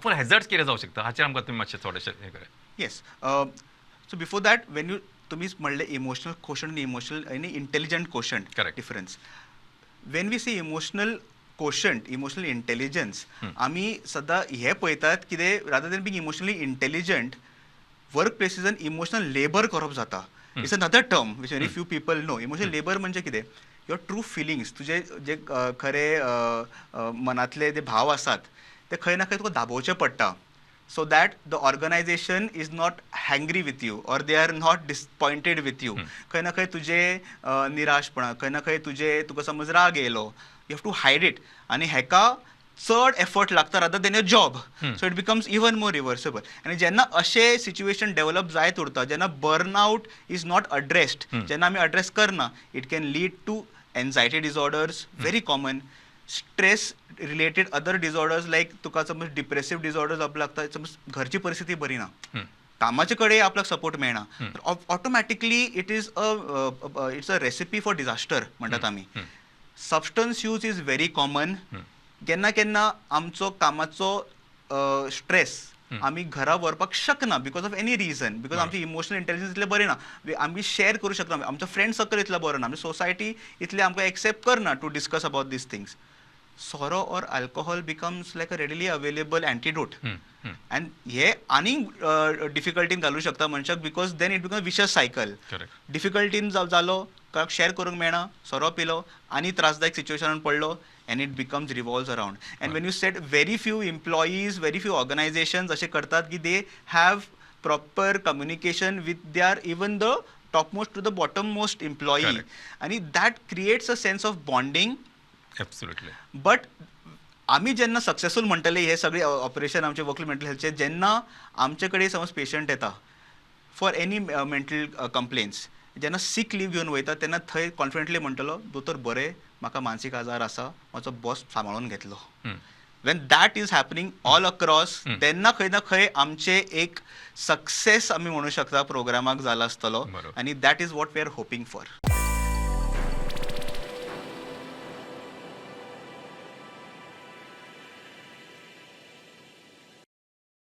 Harmful हॅझर्ड्स कितें जावंक शकता हाचेर आमकां तुमी मातशें थोडेशें हें करात. Yes. So before that when you तुम्हीच म्हणले इमोशनल क्वेश्चन आणि इमोशनल आणि intelligent question Correct. Difference. When we see emotional quotient emotional intelligence आम्ही सदां हे पळयतात कितें rather than being emotionally intelligent work प्लेसीसान इमोशनल लेबर करप जाता. It's another term which very few people know. Emotional labour म्हणजे कितें युअर ट्रू फिलिंग्स तुजे जे खरे मनांतले जे भाव आसात ते खंय ना खंय तुका दाबोवचे पडटा so that the organisation is not angry with you or they are not disappointed with you. खंय ना खंय तुजे निराशपणां खंय ना खंय तुका समज राग येयलो you have to hide it आनी हेका चड एफर्ट लागता rather than your job. So it becomes even more reversible. आनी जेन्ना अशें सिच्युएशन डेव्हलप जायत उरता जेन्ना burn out is not addressed जेन्ना आमी अड्रेस करना it can lead to anxiety disorders very common. Stress related other disorders like तुका समज डिप्रेसिव्ह डिसऑर्डर्स जावपाक लागता समज घरची परिस्थिती बरी ना कामाचे कडेन आपल्याक सपोर्ट मेळना automatically it's a recipe for disaster म्हणटात आमी. Substance use is very common. केन्ना केन्ना आमचो कामाचो स्ट्रेस आमी घरा व्हरपाक शकना because of any region because आमची इमोशनल इंटेलिजन्स इतलें बरें ना आमी शेअर करूं शकना आमचो फ्रेंड सर्कल इतलो बरो ना आमची सोसायटी इतलें आमकां एक्सेप्ट करना to discuss about these things. sorrow or alcohol becomes like a readily available antidote. And हे आनीक डिफिकल्टीन घालूं शकता मनशाक because then it become vicious cycle. डिफिकल्टीन जालो शेअर करूंक मेळना सोरो पिलो आनी त्रासदायक सिच्युएशनान पडलो and it becomes revolves around. And when you said very few employees, very few organizations असे करतात की they have proper communication with their even the topmost to the bottommost employee. आणि that creates a sense of bonding. Absolutely. But आमी जेन्ना successful म्हणटले हे सगळे operation आमचे वर्कल मेंटल हेल्थचे जेन्ना आमचे कडेन समज पेशंट येता फॉर एनी मेंटल कंप्लेन्स जेन्ना सीक लीव घेवन वयता तेन्ना थंय कॉन्फिडंटली म्हणटलो दोतोर बरें म्हाका मानसीक आजार आसा म्हाजो बॉस सांबाळून घेतलो. Wien that is happening all across तेन्ना खंय ना खंय आमचे एक सक्सेस आमी म्हणूं शकता प्रोग्रामाक जाला आसतलो आनी that is what we are hoping for.